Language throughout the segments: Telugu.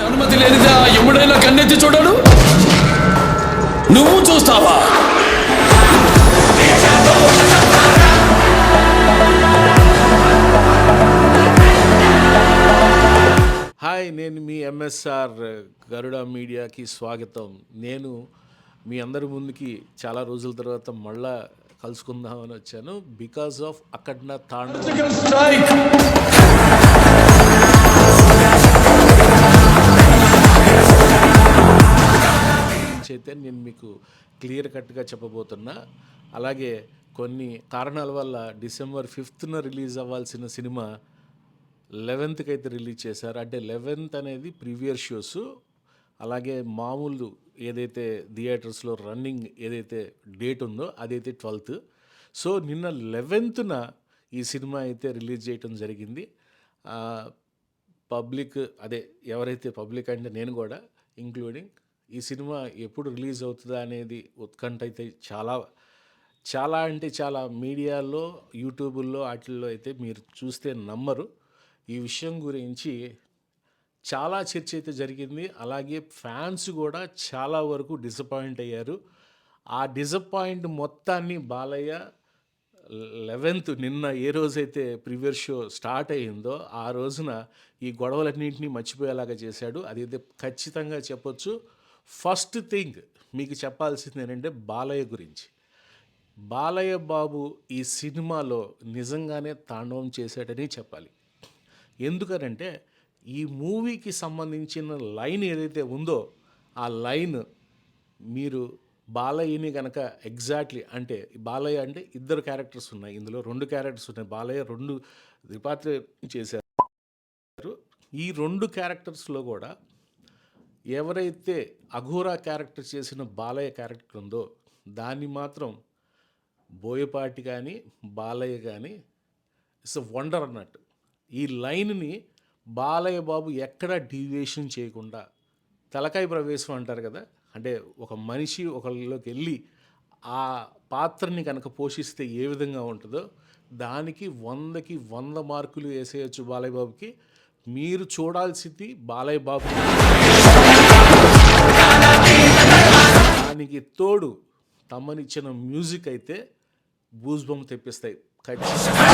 అనుమతి లేనిదా ఎప్పుడైనా కన్నెత్తి చూడడు. నువ్వు చూస్తావా? హాయ్, నేను మీ ఎంఎస్ఆర్ గరుడ మీడియాకి స్వాగతం. నేను మీ అందరి ముందుకి చాలా రోజుల తర్వాత మళ్ళా కలుసుకుందామని వచ్చాను. బికాస్ ఆఫ్ అఖండ తాండవం స్ట్రైక్. అయితే నేను మీకు క్లియర్ కట్గా చెప్పబోతున్నా. అలాగే కొన్ని కారణాల వల్ల December 5th రిలీజ్ అవ్వాల్సిన సినిమా 11th అయితే రిలీజ్ చేశారు. అంటే 11th అనేది ప్రీవియస్ షోస్, అలాగే మామూలు ఏదైతే థియేటర్స్లో రన్నింగ్ ఏదైతే డేట్ ఉందో అదైతే 12th. సో నిన్న 11th ఈ సినిమా అయితే రిలీజ్ చేయటం జరిగింది. పబ్లిక్ ఎవరైతే పబ్లిక్ అంటే నేను కూడా ఇంక్లూడింగ్ ఈ సినిమా ఎప్పుడు రిలీజ్ అవుతుందా అనేది ఉత్కంఠ అయితే చాలా అంటే చాలా మీడియాలో, యూట్యూబుల్లో వాటిల్లో అయితే మీరు చూస్తే నమ్మరు. ఈ విషయం గురించి చాలా చర్చ అయితే జరిగింది. అలాగే ఫ్యాన్స్ కూడా చాలా వరకు డిసప్పాయింట్ అయ్యారు. ఆ డిసప్పాయింట్ మొత్తాన్ని బాలయ్య 11th నిన్న ఏ రోజైతే ప్రీవియస్ షో స్టార్ట్ అయ్యిందో ఆ రోజున ఈ గొడవలన్నింటినీ మర్చిపోయేలాగా చేశాడు. అదైతే ఖచ్చితంగా చెప్పొచ్చు. ఫస్ట్ థింగ్ మీకు చెప్పాల్సింది ఏంటంటే బాలయ్య గురించి. బాలయ్య బాబు ఈ సినిమాలో నిజంగానే తాండవం చేశాడని చెప్పాలి. ఎందుకనంటే ఈ మూవీకి సంబంధించిన లైన్ ఏదైతే ఉందో ఆ లైన్ మీరు బాలయ్యని కనుక ఎగ్జాక్ట్లీ అంటే బాలయ్య అంటే ఇద్దరు క్యారెక్టర్స్ ఉన్నాయి, ఇందులో 2 క్యారెక్టర్స్ ఉన్నాయి. బాలయ్య 2 ద్విపాత్ర చేశారు. ఈ 2 క్యారెక్టర్స్లో కూడా ఎవరైతే అఘోరా క్యారెక్టర్ చేసిన బాలయ్య క్యారెక్టర్ ఉందో దాన్ని మాత్రం బోయపాటి కానీ బాలయ్య కానీ ఇట్స్ అ వండర్ అన్నట్టు. ఈ లైన్ని బాలయ్య బాబు ఎక్కడా డీవియేషన్ చేయకుండా తలకాయ ప్రవేశం అంటారు కదా, అంటే ఒక మనిషి ఒకళ్ళలోకి వెళ్ళి ఆ పాత్రని కనుక పోషిస్తే ఏ విధంగా ఉంటుందో దానికి 100కి 100 మార్కులు వేసేయచ్చు బాలయ్య బాబుకి. మీరు చూడాల్సింది బాలయ్య బాబు. దానికి తోడు తమ్మనిచ్చిన మ్యూజిక్ అయితే బూస్ బంప్ తెప్పిస్తాయి ఖచ్చితంగా.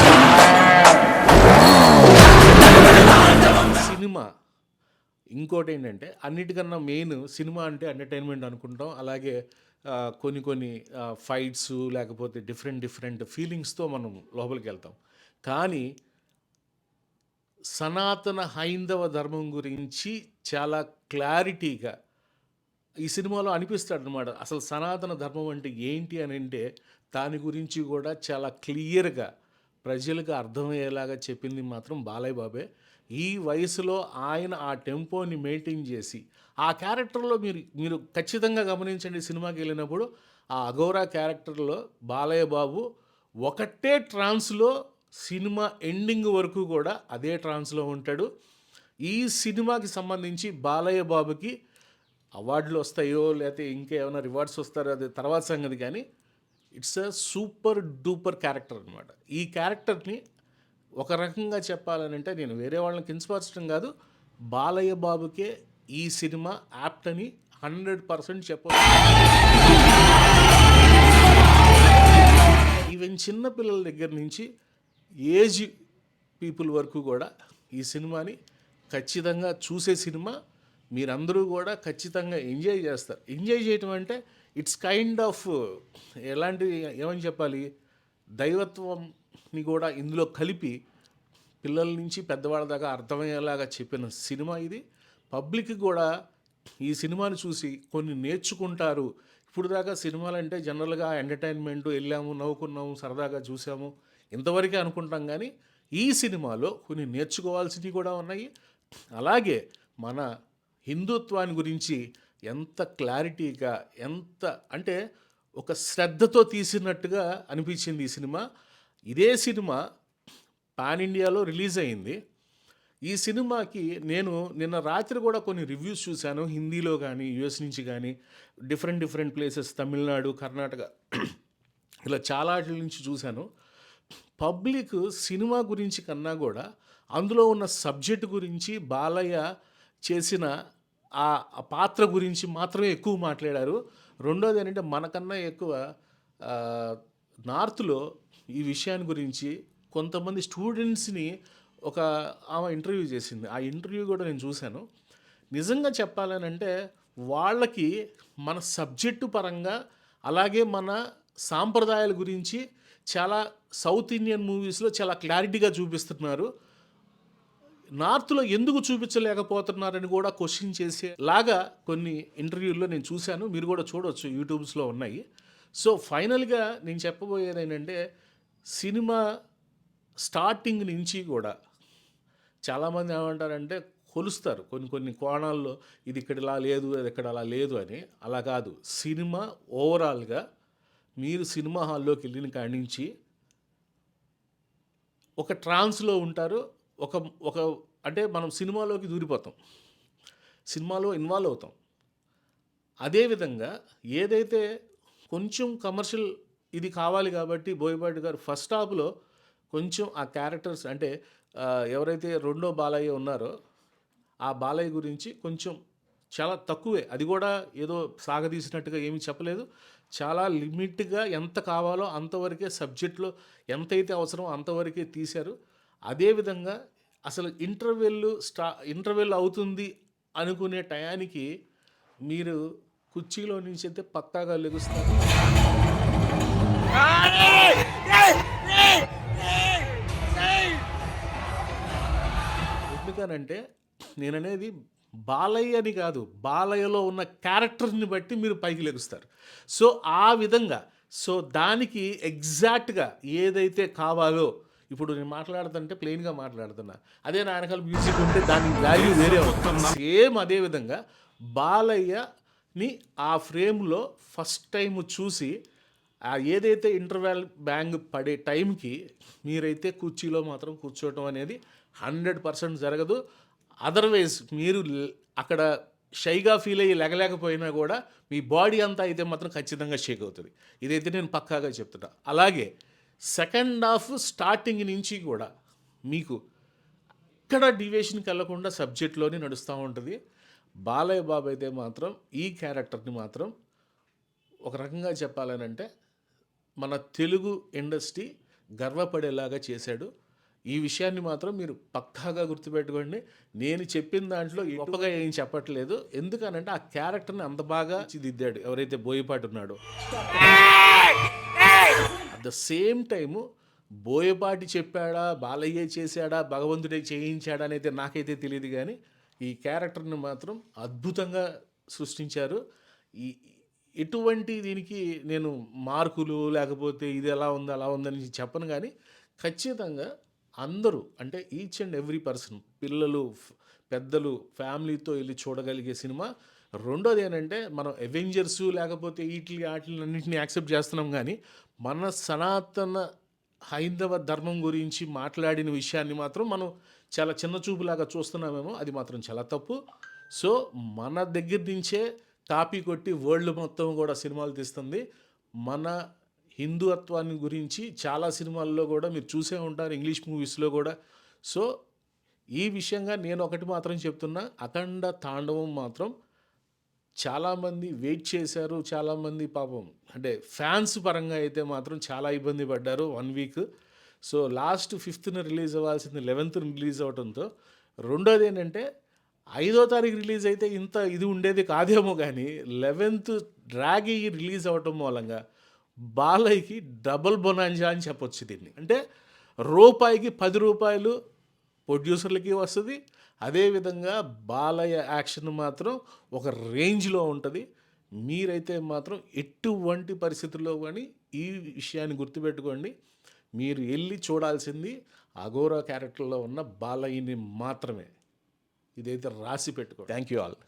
సినిమా ఇంకోటి ఏంటంటే అన్నిటికన్నా మెయిన్ సినిమా అంటే ఎంటర్టైన్మెంట్ అనుకుంటాం. అలాగే కొన్ని ఫైట్స్ లేకపోతే డిఫరెంట్ ఫీలింగ్స్తో మనం లోపలికి వెళ్తాం. కానీ సనాతన హైందవ ధర్మం గురించి చాలా క్లారిటీగా ఈ సినిమాలో అనిపిస్తాడు అనమాట. అసలు సనాతన ధర్మం అంటే ఏంటి అని అంటే దాని గురించి కూడా చాలా క్లియర్గా ప్రజలకు అర్థమయ్యేలాగా చెప్పింది మాత్రం బాలయ్య బాబే. ఈ వయసులో ఆయన ఆ టెంపోని మెయింటైన్ చేసి ఆ క్యారెక్టర్లో మీరు ఖచ్చితంగా గమనించండి. సినిమాకి వెళ్ళినప్పుడు ఆ అఘోరా క్యారెక్టర్లో బాలయ్య బాబు ఒకటే ట్రాన్స్లో సినిమా ఎండింగ్ వరకు కూడా అదే ట్రాన్స్లో ఉంటాడు. ఈ సినిమాకి సంబంధించి బాలయ్య బాబుకి అవార్డులు వస్తాయో లేకపోతే ఇంకేమైనా రివార్డ్స్ వస్తారో అది తర్వాత సంగతి, కానీ it's a super duper character అనమాట. ఈ క్యారెక్టర్ని ఒక రకంగా చెప్పాలనంటే నేను వేరే వాళ్ళని కించపరచడం కాదు, బాలయ్య బాబుకే ఈ సినిమా యాప్ట్ అని 100% చెప్పవచ్చు. ఈవెన్ చిన్నపిల్లల దగ్గర నుంచి ఏజ్ పీపుల్ వరకు కూడా ఈ సినిమాని ఖచ్చితంగా చూసే సినిమా. మీరందరూ కూడా ఖచ్చితంగా ఎంజాయ్ చేస్తారు. ఎంజాయ్ చేయటం అంటే ఇట్స్ కైండ్ ఆఫ్ ఎలాంటి ఏమని చెప్పాలి, దైవత్వంని కూడా ఇందులో కలిపి పిల్లల నుంచి పెద్దవాళ్ళ దాకా అర్థమయ్యేలాగా చెప్పిన సినిమా ఇది. పబ్లిక్ కూడా ఈ సినిమాని చూసి కొన్ని నేర్చుకుంటారు. ఇప్పుడు దాకా సినిమాలు అంటే జనరల్గా ఎంటర్టైన్మెంట్, వెళ్ళాము, నవ్వుకున్నాము, సరదాగా చూసాము, ఇంతవరకే అనుకుంటాం. కానీ ఈ సినిమాలో కొన్ని నేర్చుకోవాల్సినవి కూడా ఉన్నాయి. అలాగే మన హిందుత్వాన్ని గురించి ఎంత క్లారిటీగా, ఎంత అంటే ఒక శ్రద్ధతో తీసినట్టుగా అనిపించింది ఈ సినిమా. ఇదే సినిమా పాన్ ఇండియాలో రిలీజ్ అయింది. ఈ సినిమాకి నేను నిన్న రాత్రి కూడా కొన్ని రివ్యూస్ చూశాను, హిందీలో కానీ యూఎస్ నుంచి కానీ డిఫరెంట్ ప్లేసెస్, తమిళనాడు, కర్ణాటక ఇలా చాలా వాటి నుంచి చూశాను. పబ్లిక్ సినిమా గురించి కన్నా కూడా అందులో ఉన్న సబ్జెక్ట్ గురించి బాలయ్య చేసిన ఆ పాత్ర గురించి మాత్రమే ఎక్కువ మాట్లాడారు. రెండోది ఏంటంటే మనకన్నా ఎక్కువ ఆ, నార్త్లో ఈ విషయాన్ని గురించి కొంతమంది స్టూడెంట్స్ని ఒక ఆమె ఇంటర్వ్యూ చేసింది. ఆ ఇంటర్వ్యూ కూడా నేను చూశాను. నిజంగా చెప్పాలనంటే వాళ్ళకి మన సబ్జెక్టు పరంగా అలాగే మన సాంప్రదాయాల గురించి చాలా సౌత్ ఇండియన్ మూవీస్లో చాలా క్లారిటీగా చూపిస్తున్నారు. నార్త్లో ఎందుకు చూపించలేకపోతున్నారని కూడా క్వశ్చన్ చేసేలాగా కొన్ని ఇంటర్వ్యూల్లో నేను చూశాను. మీరు కూడా చూడవచ్చు, యూట్యూబ్స్లో ఉన్నాయి. సో ఫైనల్గా నేను చెప్పబోయేది ఏంటంటే సినిమా స్టార్టింగ్ నుంచి కూడా చాలామంది ఏమంటారంటే కొలుస్తారు కొన్ని కోణాల్లో, ఇది ఇక్కడ ఇలా లేదు, అది ఇక్కడ అలా లేదు అని. అలా కాదు. సినిమా ఓవరాల్గా మీరు సినిమా హాల్లోకి వెళ్ళిన కాడి నుంచి ఒక ట్రాన్స్లో ఉంటారు. ఒక ఒక అంటే మనం సినిమాలోకి దూరిపోతాం, సినిమాలో ఇన్వాల్వ్ అవుతాం. అదేవిధంగా ఏదైతే కొంచెం కమర్షియల్ ఇది కావాలి కాబట్టి బోయపాటి గారు ఫస్ట్ హాఫ్లో కొంచెం ఆ క్యారెక్టర్స్ అంటే ఎవరైతే రెండో బాలయ్య ఉన్నారో ఆ బాలయ్య గురించి కొంచెం చాలా తక్కువే, అది కూడా ఏదో సాగదీసినట్టుగా ఏమీ చెప్పలేదు. చాలా లిమిట్గా ఎంత కావాలో అంతవరకే, సబ్జెక్ట్లో ఎంతైతే అంతవరకే తీశారు. అదేవిధంగా అసలు ఇంటర్వెల్ అవుతుంది అనుకునే టయానికి మీరు కుర్చీలో నుంచి అయితే పక్కాగా లెగుస్తారు. ఎందుకనంటే నేననేది బాలయ్యని కాదు, బాలయ్యలో ఉన్న క్యారెక్టర్ని బట్టి మీరు పైకి లెగుస్తారు. సో ఆ విధంగా దానికి ఎగ్జాక్ట్గా ఏదైతే కావాలో, ఇప్పుడు నేను మాట్లాడుతుంటే ప్లెయిన్గా మాట్లాడుతున్నా, అదే నా వెనకాల మ్యూజిక్ ఉంటే దాని వాల్యూ వేరే అవుతుంది. సేమ్ అదే విధంగా బాలయ్యని ఆ ఫ్రేమ్లో ఫస్ట్ టైం చూసి ఏదైతే ఇంటర్వెల్ బ్యాంగ్ పడే టైంకి మీరైతే కుర్చీలో మాత్రం కూర్చోవటం అనేది 100% జరగదు. అదర్వైజ్ మీరు అక్కడ షైగా ఫీల్ అయ్యి లెగలేకపోయినా కూడా మీ బాడీ అంతా అయితే మాత్రం ఖచ్చితంగా షేక్ అవుతుంది. ఇదైతే నేను పక్కాగా చెప్తున్నా. అలాగే సెకండ్ హాఫ్ స్టార్టింగ్ నుంచి కూడా మీకు ఇక్కడ డివియేషన్కి వెళ్లకుండా సబ్జెక్ట్లోనే నడుస్తూ ఉంటుంది. బాలయ్య బాబు అయితే మాత్రం ఈ క్యారెక్టర్ని మాత్రం ఒక రకంగా చెప్పాలనంటే మన తెలుగు ఇండస్ట్రీ గర్వపడేలాగా చేశాడు. ఈ విషయాన్ని మాత్రం మీరు పక్కాగా గుర్తుపెట్టుకోండి. నేను చెప్పిన దాంట్లో గొప్పగా ఏం చెప్పట్లేదు, ఎందుకనంటే ఆ క్యారెక్టర్ని అంత బాగా దిద్దాడు ఎవరైతే బోయపాటి ఉన్నాడో. At the same time Boyapati చెప్పాడా, బాలయ్య చేశాడా, భగవంతుడే చేయించాడా అనేది నాకైతే తెలియదు, కానీ ఈ క్యారెక్టర్ని మాత్రం అద్భుతంగా సృష్టించారు. ఈ ఎటువంటి దీనికి నేను మార్కులు లేకపోతే ఇది ఎలా ఉంది అలా ఉందని చెప్పను, కానీ ఖచ్చితంగా అందరూ అంటే ఈచ్ అండ్ ఎవ్రీ పర్సన్, పిల్లలు పెద్దలు ఫ్యామిలీతో వెళ్ళి చూడగలిగే సినిమా. రెండోది ఏంటంటే మనం అవెంజర్స్ లేకపోతే వాటిని యాక్సెప్ట్ చేస్తున్నాం, కానీ మన సనాతన హైందవ ధర్మం గురించి మాట్లాడిన విషయాన్ని మాత్రం మనం చాలా చిన్న చూపులాగా చూస్తున్నామేమో, అది మాత్రం చాలా తప్పు. సో మన దగ్గర నుంచే కాపీ కొట్టి వరల్డ్ మొత్తం కూడా సినిమాలు తీస్తుంది. మన హిందుత్వాన్ని గురించి చాలా సినిమాల్లో కూడా మీరు చూసే ఉంటారు, ఇంగ్లీష్ మూవీస్లో కూడా. సో ఈ విషయంగా నేను ఒకటి మాత్రం చెప్తున్నా, అఖండ తాండవం మాత్రం చాలామంది వెయిట్ చేశారు. చాలామంది పాపం అంటే ఫ్యాన్స్ పరంగా అయితే మాత్రం చాలా ఇబ్బంది పడ్డారు 1 week. So last 5th release అవ్వాల్సింది 11th రిలీజ్ అవడంతో, రెండోది ఏంటంటే 5వ తారీఖు రిలీజ్ అయితే ఇంత ఇది ఉండేది కాదేమో, కానీ 11th డ్రాగ్ అయ్యి రిలీజ్ అవ్వటం మూలంగా బాలయ్యకి డబుల్ బొనాంజా అని చెప్పొచ్చు దీన్ని. అంటే రూపాయికి 10 రూపాయలు ప్రొడ్యూసర్లకి వస్తుంది. అదేవిధంగా బాలయ్య యాక్షన్ మాత్రం ఒక రేంజ్లో ఉంటుంది. మీరైతే మాత్రం ఎటువంటి పరిస్థితుల్లో కానీ ఈ విషయాన్ని గుర్తుపెట్టుకోండి, మీరు వెళ్ళి చూడాల్సింది అఘోరా క్యారెక్టర్లో ఉన్న బాలయ్యని మాత్రమే. ఇదైతే రాసి పెట్టుకోండి. Thank you all.